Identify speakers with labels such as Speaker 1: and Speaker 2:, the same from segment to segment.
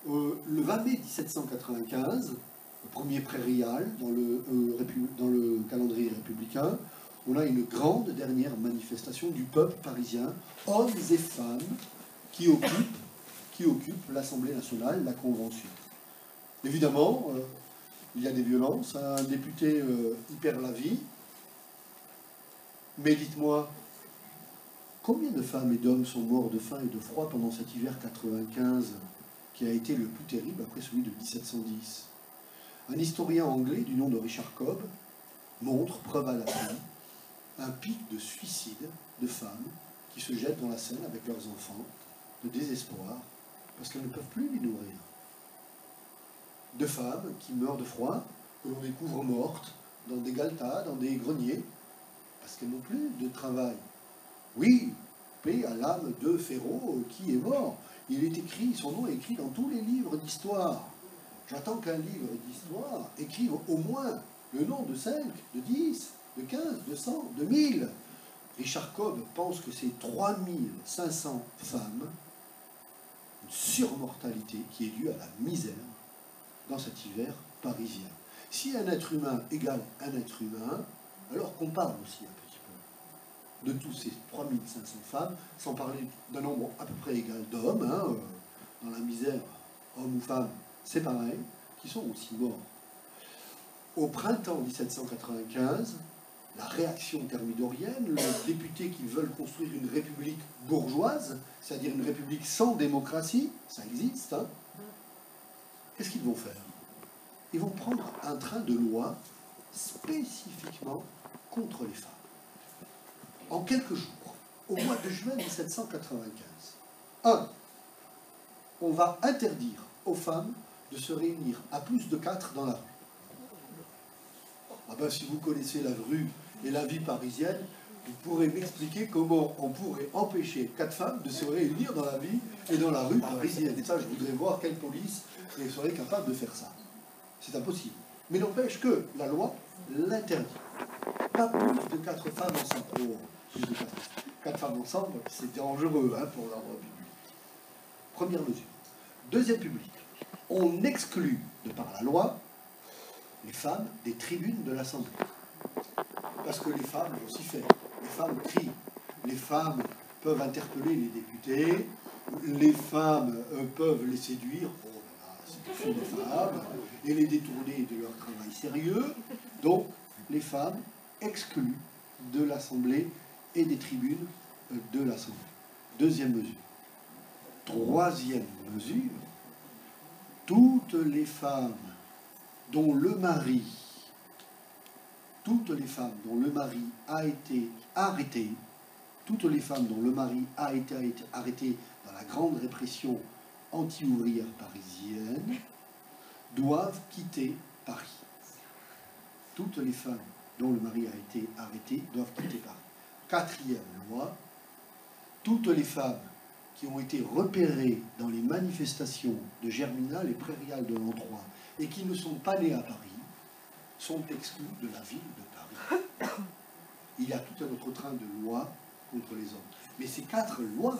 Speaker 1: Le 20 mai 1795, le premier prairial dans le calendrier républicain, on a une grande dernière manifestation du peuple parisien, hommes et femmes, qui occupent l'Assemblée nationale, la Convention. Évidemment, il y a des violences, un député y perd la vie, mais dites-moi, combien de femmes et d'hommes sont morts de faim et de froid pendant cet hiver 95 qui a été le plus terrible après celui de 1710? Un historien anglais du nom de Richard Cobb montre, preuve à l'appui, un pic de suicide de femmes qui se jettent dans la Seine avec leurs enfants, de désespoir, parce qu'elles ne peuvent plus les nourrir. De femmes qui meurent de froid, que l'on découvre mortes dans des galetas, dans des greniers, parce qu'elles n'ont plus de travail. Oui, paix à l'âme de Ferraud qui est mort. Il est écrit, son nom est écrit dans tous les livres d'histoire. J'attends qu'un livre d'histoire écrive au moins le nom de 5, de 10, de 15, de 100, de 1000. Richard Cobb pense que c'est 3500 femmes, une surmortalité qui est due à la misère dans cet hiver parisien. Si un être humain égale un être humain, alors qu'on parle aussi un petit peu de tous ces 3500 femmes, sans parler d'un nombre à peu près égal d'hommes, dans la misère, hommes ou femmes, c'est pareil, qui sont aussi morts. Au printemps 1795, la réaction thermidorienne, les députés qui veulent construire une république bourgeoise, c'est-à-dire une république sans démocratie, ça existe, qu'est-ce qu'ils vont faire? Ils vont prendre un train de loi spécifiquement contre les femmes. En quelques jours, au mois de juin 1795. 1. On va interdire aux femmes de se réunir à plus de 4 dans la rue. Ah ben, si vous connaissez la rue et la vie parisienne, vous pourrez m'expliquer comment on pourrait empêcher 4 femmes de se réunir dans la vie et dans la rue parisienne. Et ça, je voudrais voir quelle police serait capable de faire ça. C'est impossible. Mais n'empêche que la loi l'interdit. Pas plus de 4 femmes ensemble. Oh, plus de 4 femmes ensemble, c'est dangereux pour l'ordre public. Première mesure. Deuxième public. On exclut, de par la loi, les femmes des tribunes de l'Assemblée. Parce que les femmes vont s'y faire. Les femmes crient. Les femmes peuvent interpeller les députés. Les femmes peuvent les séduire. Oh là là, c'est des femmes. Et les détourner de leur travail sérieux. Donc, les femmes exclues de l'Assemblée et des tribunes de l'Assemblée. Deuxième mesure. Troisième mesure. Toutes les femmes dont le mari a été arrêté, toutes les femmes dont le mari a été arrêté dans la grande répression anti-ouvrière parisienne doivent quitter Paris. Toutes les femmes dont le mari a été arrêté doivent quitter Paris. Quatrième loi, toutes les femmes qui ont été repérées dans les manifestations de Germinal et Prairial de l'an 3 et qui ne sont pas nées à Paris sont exclues de la ville de Paris. Il y a tout un autre train de lois contre les hommes. Mais ces 4 lois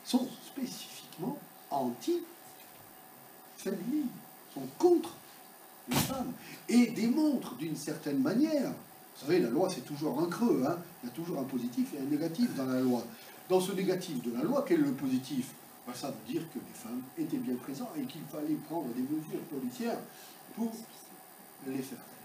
Speaker 1: sont spécifiquement anti-féminines, sont contre les femmes, et démontrent d'une certaine manière, vous savez, la loi c'est toujours un creux, il y a toujours un positif et un négatif dans la loi. Dans ce négatif de la loi, quel est le positif? Ça veut dire que les femmes étaient bien présentes et qu'il fallait prendre des mesures policières pour les faire taire.